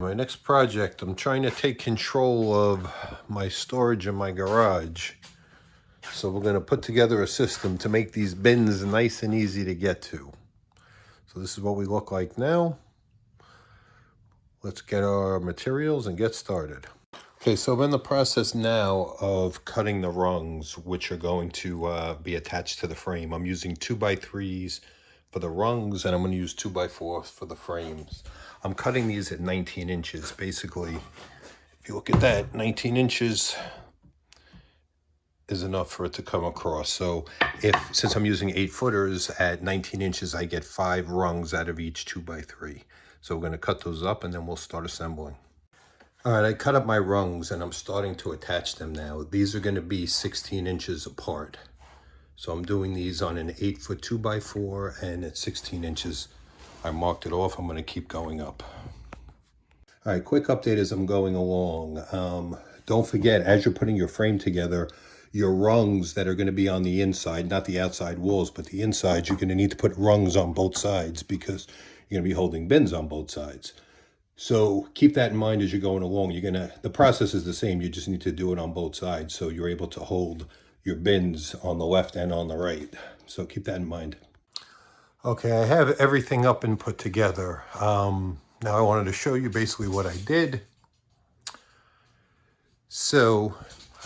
My next project, I'm trying to take control of my storage in my garage. So we're going to put together a system to make these bins nice and easy to get to. So this is what we look like now. Let's get our materials and get started. Okay, so I'm in the process now of cutting the rungs, which are going to be attached to the frame. I'm using 2x3s for the rungs, and I'm going to use 2x4s for the frames. I'm cutting these at 19 inches. Basically, if you look at that, 19 inches is enough for it to come across. So since I'm using 8-footers at 19 inches, I get 5 rungs out of each 2x3. So we're going to cut those up and then we'll start assembling. All right, I cut up my rungs and I'm starting to attach them now. These are going to be 16 inches apart. So I'm doing these on an 8-foot 2x4, and at 16 inches, I marked it off. I'm going to keep going up. All right, quick update as I'm going along. Don't forget, as you're putting your frame together, your rungs that are going to be on the inside, not the outside walls, but the inside, you're going to need to put rungs on both sides because you're going to be holding bins on both sides. So keep that in mind as you're going along. The process is the same. You just need to do it on both sides so you're able to hold your bins on the left and on the right. So keep that in mind. Okay, I have everything up and put together. Now I wanted to show you basically what I did. So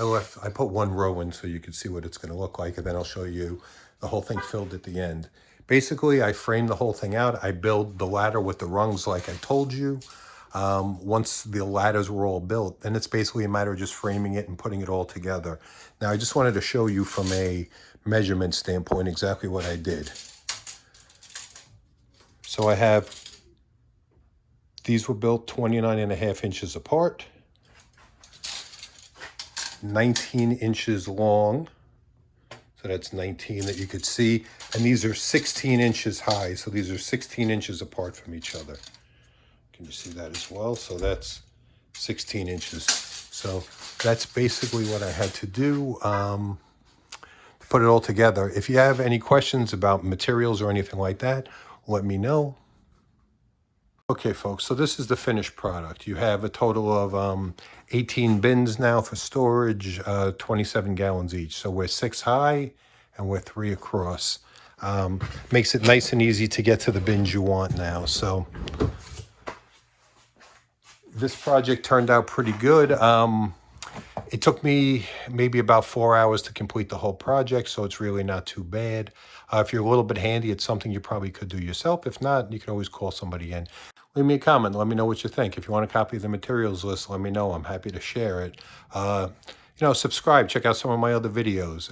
I put one row in so you can see what it's going to look like, and then I'll show you the whole thing filled at the end. Basically, I framed the whole thing out. I built the ladder with the rungs like I told you. Once the ladders were all built, then it's basically a matter of just framing it and putting it all together. Now, I just wanted to show you from a measurement standpoint exactly what I did. So these were built 29.5 inches apart, 19 inches long. So that's 19 that you could see. And these are 16 inches high. So these are 16 inches apart from each other. Can you see that as well? So that's 16 inches. So that's basically what I had to do to put it all together. If you have any questions about materials or anything like that, let me know. Okay, folks, so this is the finished product. You have a total of 18 bins now for storage, 27 gallons each. So we're 6 high and we're 3 across. Makes it nice and easy to get to the bins you want now. So this project turned out pretty good. It took me maybe about 4 hours to complete the whole project, so it's really not too bad. If you're a little bit handy, it's something you probably could do yourself. If not, you can always call somebody in. Leave me a comment. Let me know what you think. If you want a copy of the materials list, let me know. I'm happy to share it. Subscribe. Check out some of my other videos.